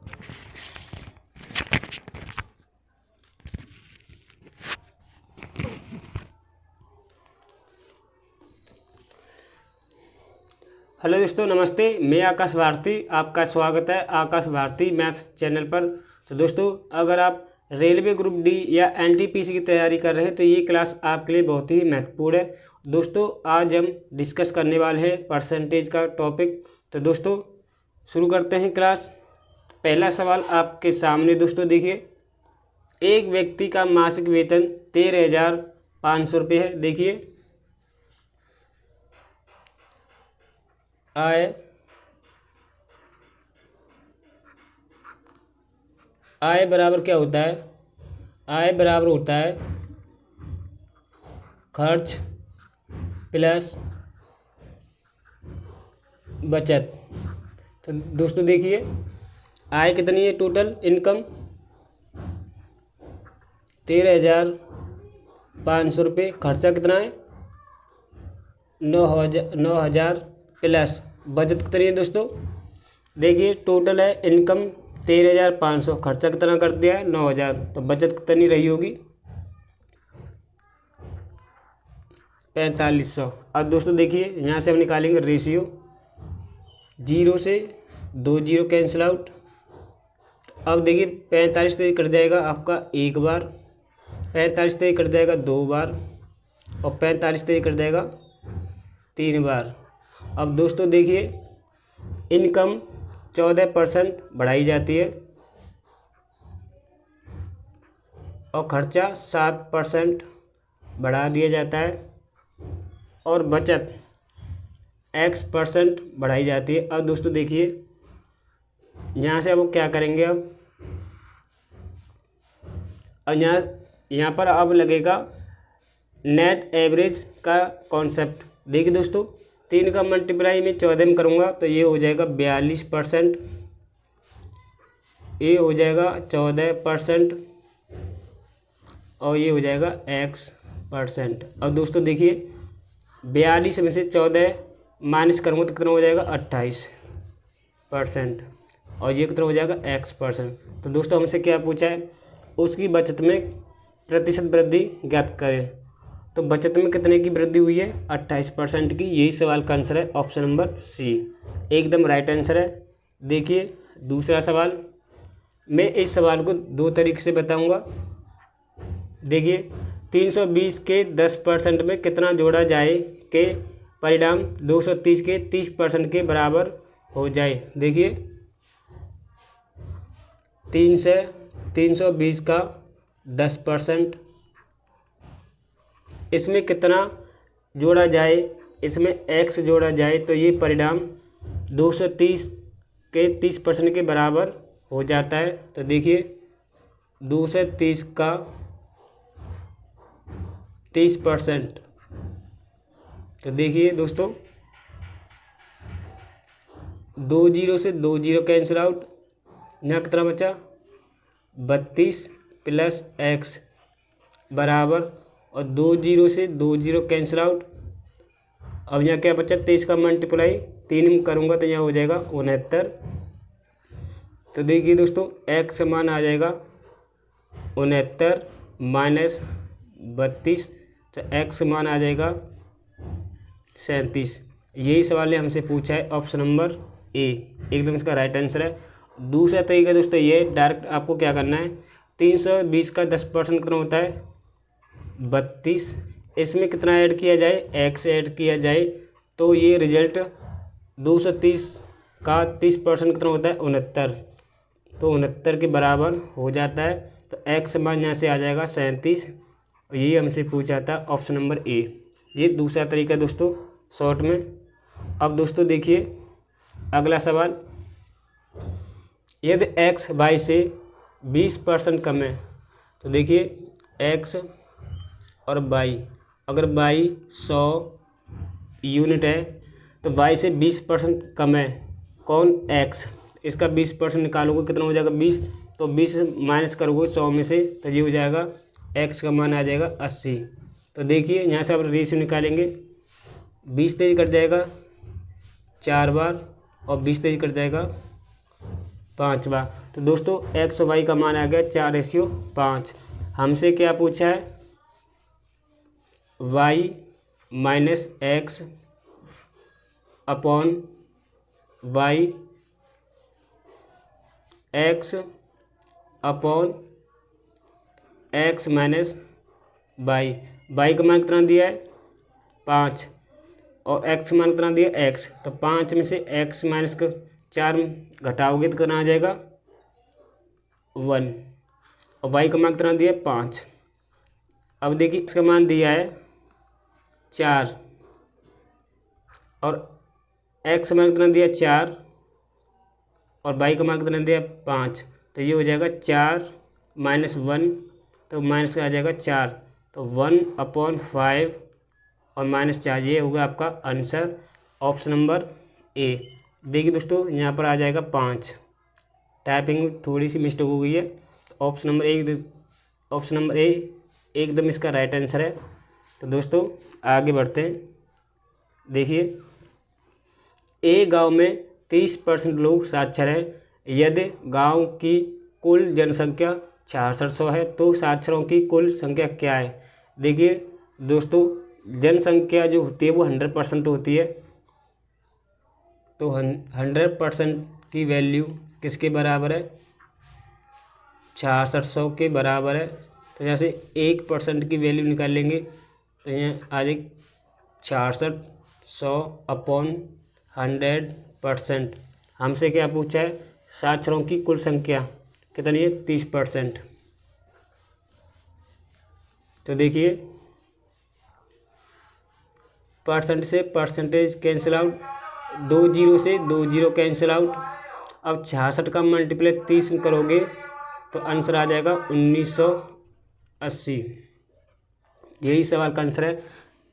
Hello दोस्तों, नमस्ते। मैं आकाश भारती, आपका स्वागत है आकाश भारती मैथ्स चैनल पर। तो दोस्तों, अगर आप रेलवे ग्रुप डी या एनटीपीसी की तैयारी कर रहे हैं तो ये क्लास आपके लिए बहुत ही महत्वपूर्ण है। दोस्तों, आज हम डिस्कस करने वाले हैं परसेंटेज का टॉपिक। तो दोस्तों, शुरू करते हैं क्लास। पहला सवाल आपके सामने दोस्तों देखिए, एक व्यक्ति का मासिक वेतन 13,500 रुपये है। देखिए, आय बराबर क्या होता है? आय बराबर होता है खर्च प्लस बचत। तो दोस्तों देखिए, आय कितनी है? टोटल इनकम 13,500 रुपये। खर्चा कितना है? 9,000 प्लस बचत कितनी है दोस्तों? देखिए, टोटल है इनकम 13,500, खर्चा कितना कर दिया है? 9,000। तो बचत कितनी रही होगी? 4,500। अब दोस्तों देखिए, यहाँ से हम निकालेंगे रेशियो। 0 से 2 0 कैंसिल आउट। अब देखिए, 45 से कट जाएगा आपका एक बार, 45 से कट जाएगा दो बार, और 45 से कट जाएगा 3 बार। अब दोस्तों देखिए, इनकम 14% बढ़ाई जाती है और खर्चा 7% बढ़ा दिया जाता है, और बचत X% बढ़ाई जाती है। अब दोस्तों देखिए, यहाँ से अब क्या करेंगे? अब यहाँ पर अब लगेगा नेट एवरेज का कॉन्सेप्ट। देखिए दोस्तों, 3 का मल्टीप्लाई में 14 में करूँगा तो ये हो जाएगा 42%, ये हो जाएगा 14%, और ये हो जाएगा X%। अब दोस्तों देखिए, 42 में से 14 माइनस करूँगा तो कितना हो जाएगा? 28%, और ये कितना हो जाएगा? X%। तो दोस्तों, हमसे क्या पूछा है? उसकी बचत में प्रतिशत वृद्धि ज्ञात करें। तो बचत में कितने की वृद्धि हुई है? 28% की। यही सवाल का आंसर है ऑप्शन नंबर सी, एकदम राइट आंसर है। देखिए दूसरा सवाल, मैं इस सवाल को 2 तरीके से बताऊंगा। देखिए, 320 के 10% में कितना जोड़ा जाए के परिणाम 230 के 30% के बराबर हो जाए। देखिए, 320 का 10%, इसमें कितना जोड़ा जाए? इसमें x जोड़ा जाए तो ये परिणाम 230 के 30% के बराबर हो जाता है। तो देखिए, 230 का 30%। तो देखिए दोस्तों, 2 0 से 2 0 कैंसिल आउट। यहाँ कितना बचा? 32 प्लस x बराबर, और 2 0 से 2 0 कैंसिल आउट। अब यहाँ क्या बचा? 23 का मल्टीप्लाई 3 में करूँगा तो यहाँ हो जाएगा 69। तो देखिए दोस्तों, x मान आ जाएगा 69 माइनस 32, तो x मान आ जाएगा 37। यही सवाल ने हमसे पूछा है, ऑप्शन नंबर ए एकदम इसका राइट आंसर है। दूसरा तरीका दोस्तों ये, डायरेक्ट आपको क्या करना है? 320 का 10% कितना होता है? 32। इसमें कितना ऐड किया जाए? x ऐड किया जाए तो ये रिजल्ट 230 का 30% कितना होता है? 69। तो 69 के बराबर हो जाता है। तो x मान यहाँ से आ जाएगा 37, और यही हमसे पूछा था ऑप्शन नंबर ए। ये दूसरा तरीका दोस्तों शॉर्ट में। अब दोस्तों देखिए अगला सवाल, यदि x y से 20% कम है, तो देखिए x और y, अगर y 100 यूनिट है तो y से 20% कम है कौन? x। इसका 20% निकालोगे कितना हो जाएगा? 20। तो 20 माइनस करोगे 100 में से तो ये हो जाएगा x का मान आ जाएगा 80। तो देखिए यहाँ से अब रेशियो निकालेंगे, 20 तेज कट जाएगा 4 बार, और 20 तेज कट जाएगा 5वां। तो दोस्तों एक्स और वाई का मान आ गया 4:5। हमसे क्या पूछा है, y minus x upon y, x upon x minus y. Y का मान कितना दिया है 5 और एक्स मान कितना दिया एक्स। तो 5 में से एक्स माइनस 4 घटाओगे तो कितना आ जाएगा 1 और वाई का मान कितना दिया है 5। अब देखिए इसका मान दिया है 4 और एक्स मान कितना दिया 4 और वाई का मान कितना दिया 5। तो ये हो जाएगा 4 माइनस 1, तो माइनस का आ जाएगा 4, तो 1/5 और -4। ये होगा आपका आंसर ऑप्शन नंबर ए। देखिए दोस्तों यहाँ पर आ जाएगा 5, टाइपिंग में थोड़ी सी मिस्टेक हो गई है। ऑप्शन नंबर ए एकदम इसका राइट आंसर है। तो दोस्तों आगे बढ़ते हैं। देखिए ए गांव में 30% लोग साक्षर हैं। यदि गांव की कुल जनसंख्या 6600 है तो साक्षरों की कुल संख्या क्या है। देखिए दोस्तों जनसंख्या जो होती है वो 100% होती है, तो 100% की वैल्यू किसके बराबर है 6600 के बराबर है। तो जैसे 1% की वैल्यू निकाल लेंगे तो यहाँ आ जाएगी 6600 अपॉन 100%। हमसे क्या पूछा है साक्षरों की कुल संख्या कितनी है 30%। तो देखिए परसेंट से परसेंटेज कैंसिल आउट, 2 0 से 2 0 कैंसिल आउट। अब 66 का मल्टीप्लाई 30 में करोगे तो आंसर आ जाएगा 1980। यही सवाल का आंसर है।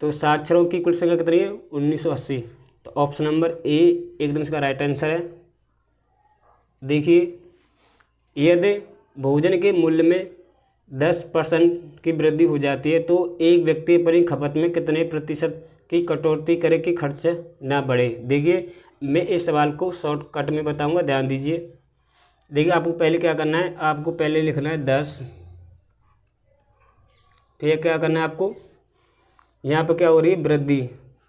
तो साक्षरों की कुल संख्या कितनी है 1980। तो ऑप्शन नंबर ए एकदम इसका राइट आंसर है। देखिए यदि भोजन के मूल्य में 10% की वृद्धि हो जाती है तो एक व्यक्ति अपनी खपत में कितने प्रतिशत की कटौती करे कि खर्च ना बढ़े। देखिए मैं इस सवाल को शॉर्टकट में बताऊंगा, ध्यान दीजिए। देखिए आपको पहले क्या करना है, आपको पहले लिखना है 10, फिर क्या करना है आपको, यहाँ पर क्या हो रही है वृद्धि,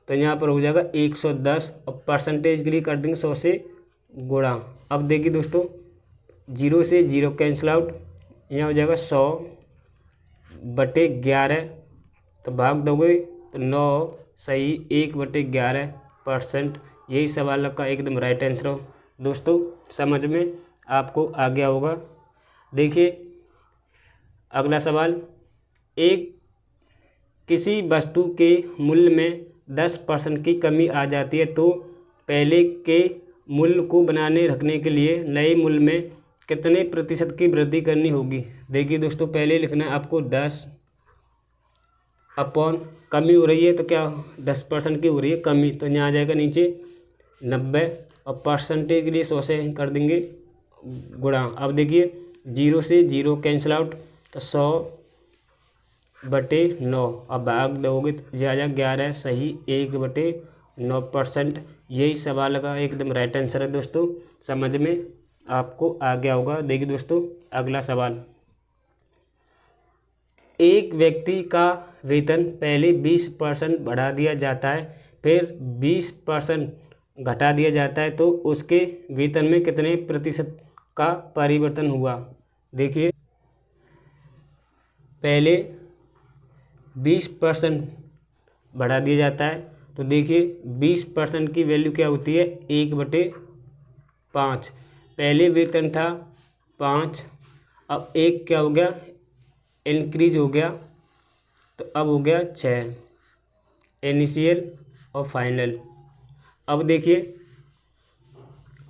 तो यहाँ पर हो जाएगा 110 और परसेंटेज के लिए कर देंगे 100 से गुणा। अब देखिए दोस्तों 0 से 0 कैंसिल आउट, यहाँ हो जाएगा 100/11, तो भाग दोगे तो 9 सही 1/11%। यही सवाल का एकदम राइट आंसर हो। दोस्तों समझ में आपको आ गया होगा। देखिए अगला सवाल, एक किसी वस्तु के मूल्य में 10% की कमी आ जाती है तो पहले के मूल्य को बनाने रखने के लिए नए मूल्य में कितने प्रतिशत की वृद्धि करनी होगी। देखिए दोस्तों पहले लिखना है आपको 10 अपॉन कमी हो रही है तो क्या 10% की हो रही है कमी, तो यहाँ आ जाएगा नीचे 90 और परसेंटेज के लिए 100 से कर देंगे गुणा। अब देखिए 0 से 0 कैंसिल आउट, तो 100/9 अब भाग दोगे तो आ जाएगा 11 सही 1/9%। यही सवाल का एकदम राइट आंसर है। दोस्तों समझ में आपको आ गया होगा। देखिए दोस्तों अगला सवाल, एक व्यक्ति का वेतन पहले 20% बढ़ा दिया जाता है फिर 20% घटा दिया जाता है तो उसके वेतन में कितने प्रतिशत का परिवर्तन हुआ। देखिए पहले 20% बढ़ा दिया जाता है तो देखिए 20% की वैल्यू क्या होती है 1/5। पहले वेतन था 5, अब 1 क्या हो गया इंक्रीज हो गया तो अब हो गया 6 इनिशियल और फाइनल। अब देखिए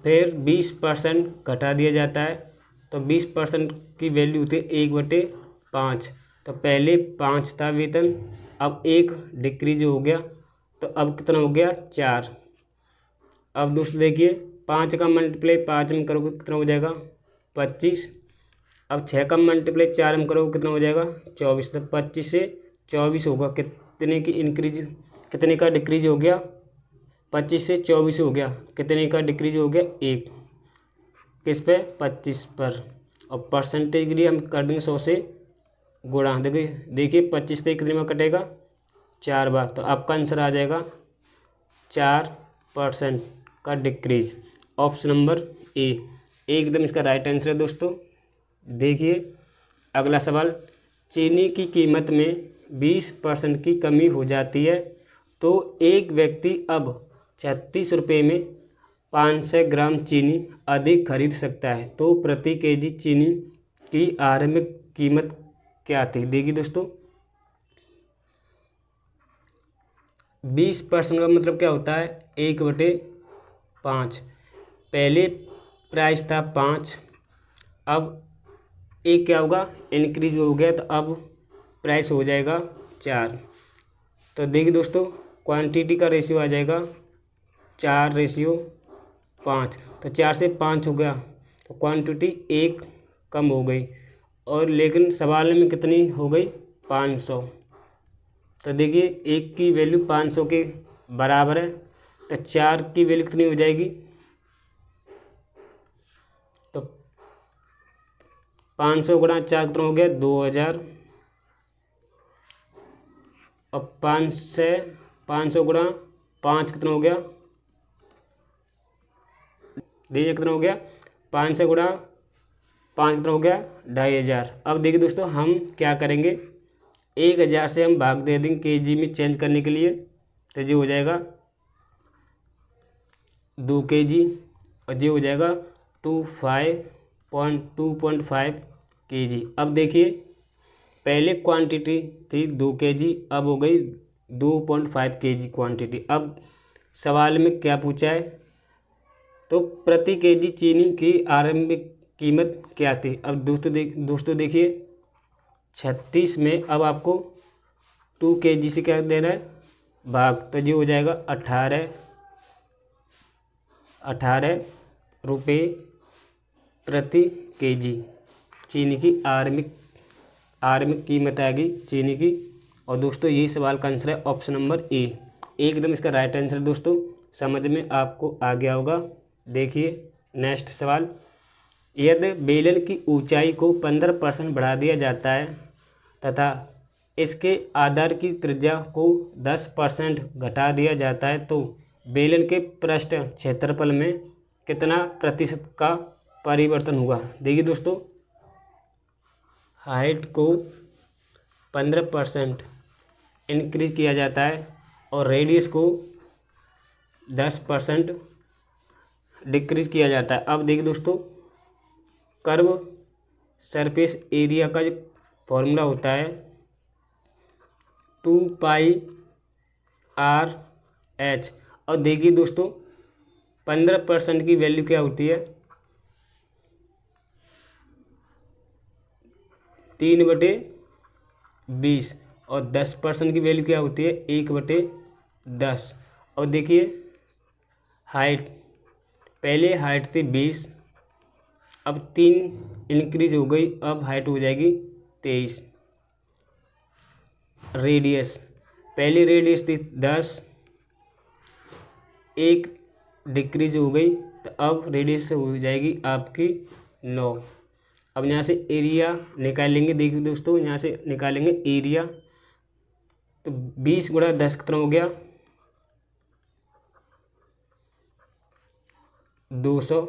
फिर 20% घटा दिया जाता है तो 20% की वैल्यू होती है 1/5। तो पहले 5 था वेतन, अब 1 डिक्रीज हो गया तो अब कितना हो गया 4। अब दोस्तों देखिए 5 का मल्टीप्लाई 5 में करोगे कितना हो जाएगा 25। अब 6 का मल्टीप्लाई 4 में करोगे कितना हो जाएगा 24। तो 25 से 24 होगा, कितने की इंक्रीज कितने का डिक्रीज हो गया 25 से 24 हो गया, कितने का डिक्रीज हो गया 1। किस पे 25 पर, और परसेंटेज के लिए हम कर देंगे 100 से गुणा। देखिए 25 से कितने में कटेगा 4 बार, तो आपका आंसर आ जाएगा 4% का डिक्रीज। ऑप्शन नंबर ए एकदम इसका राइट आंसर है दोस्तों। देखिए अगला सवाल, चीनी की कीमत में 20% की कमी हो जाती है तो एक व्यक्ति अब 36 रुपये में 500 ग्राम चीनी अधिक खरीद सकता है, तो प्रति केजी चीनी की आरंभिक कीमत क्या थी। देखिए दोस्तों 20% का मतलब क्या होता है 1/5। पहले प्राइस था 5, अब एक क्या होगा इंक्रीज हो गया, तो अब प्राइस हो जाएगा 4। तो देखिए दोस्तों क्वांटिटी का रेशियो आ जाएगा 4:5। तो 4 से 5 हो गया, तो क्वांटिटी 1 कम हो गई, और लेकिन सवाल में कितनी हो गई 500। तो देखिए 1 की वैल्यू 500 के बराबर है, तो 4 की वैल्यू कितनी हो जाएगी, तो 500 गुणा 4 कितना हो गया 2000, और 500 गुणा 5 कितना हो गया, देखिए कितना हो गया 500 गुणा 5 कितना हो गया 2500। अब देखिए दोस्तों हम क्या करेंगे 1000 से हम भाग दे देंगे केजी में चेंज करने के लिए, तो ये हो जाएगा 2 kg, और ये हो जाएगा 2.5 kg। अब देखिए पहले क्वांटिटी थी 2 kg, अब हो गई 2.5 kg क्वांटिटी। अब सवाल में क्या पूछा है, तो प्रति केजी चीनी की आरंभिक कीमत क्या थी। अब दोस्तों देखिए 36 में अब आपको 2 kg से क्या देना है भाग, तो ये हो जाएगा 18 रुपये प्रति केजी चीनी की आरंभिक कीमत आएगी चीनी की। और दोस्तों यही सवाल का आंसर है ऑप्शन नंबर ए, एकदम इसका राइट आंसर दोस्तों। समझ में आपको आ गया होगा। देखिए नेक्स्ट सवाल, यदि बेलन की ऊंचाई को 15% बढ़ा दिया जाता है तथा इसके आधार की त्रिज्या को 10% घटा दिया जाता है, तो बेलन के पृष्ठ क्षेत्रफल में कितना प्रतिशत का परिवर्तन हुआ। देखिए दोस्तों हाइट को 15% इंक्रीज किया जाता है और रेडियस को 10% डिक्रीज किया जाता है। अब देखिए दोस्तों कर्व सरफेस एरिया का जो फॉर्मूला होता है 2πr/h। और देखिए दोस्तों 15% की वैल्यू क्या होती है 3/20, और 10% की वैल्यू क्या होती है 1/10। और देखिए हाइट, पहले हाइट थी 20, अब 3 इंक्रीज हो गई, अब हाइट हो जाएगी 23। रेडियस, पहली रेडियस थी 10, 1 डिक्रीज हो गई, तो अब रेडियस हो जाएगी आपकी 9। अब यहाँ से एरिया निकालेंगे। देखिए दोस्तों यहाँ से निकालेंगे एरिया, तो 20 गुणा 10 कितना हो गया 200,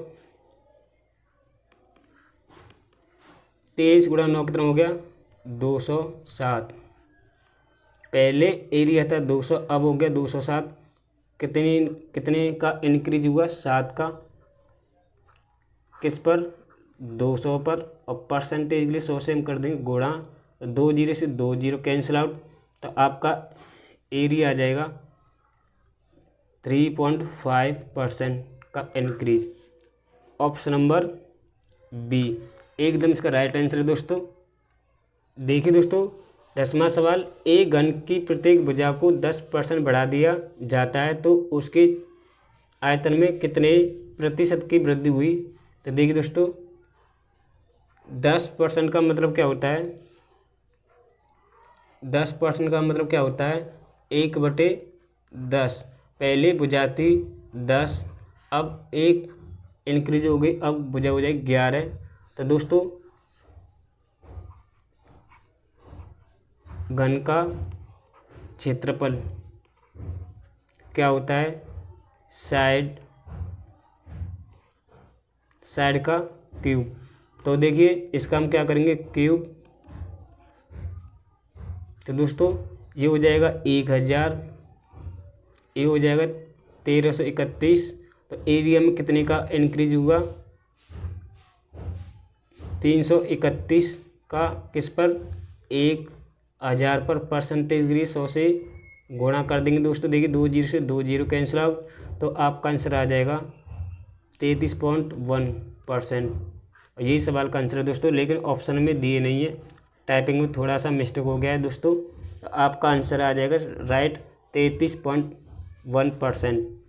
23 गुणा 9 कितना हो गया 207। पहले एरिया था 200, अब हो गया 207। कितने का इंक्रीज हुआ 7 का, किस पर 200 पर, और परसेंटेज के लिए 100 से हम कर देंगे गुणा, 2 जीरो से 2 जीरो कैंसिल आउट, तो आपका एरिया आ जाएगा 3.5% का इंक्रीज। ऑप्शन नंबर बी एकदम इसका राइट आंसर है दोस्तों। देखिए दोस्तों 10वां सवाल, एक घन की प्रत्येक भुजा को 10% बढ़ा दिया जाता है तो उसके आयतन में कितने प्रतिशत की वृद्धि हुई। तो देखिए दोस्तों 10% का मतलब क्या होता है 10% का मतलब क्या होता है 1/10। पहले भुजा थी 10, अब 1 इंक्रीज हो गई, अब भुजा हो जाएगी 11। तो दोस्तों घन का क्षेत्रफल क्या होता है, साइड का क्यूब। तो देखिए इसका हम क्या करेंगे, क्यूब। तो दोस्तों ये हो जाएगा 1000, ये हो जाएगा 1331। तो एरिया में कितने का इंक्रीज हुआ, 331 का, किस पर, 1000 पर। परसेंटेज डिग्री 100 से गुणा कर देंगे दोस्तों। देखिए 2 जीरो से 2 जीरो कैंसिल आउट, तो आपका आंसर आ जाएगा 33.1%। यही सवाल का आंसर है दोस्तों, लेकिन ऑप्शन में दिए नहीं है, टाइपिंग में थोड़ा सा मिस्टेक हो गया है दोस्तों। तो आपका आंसर आ जाएगा राइट 33.1%।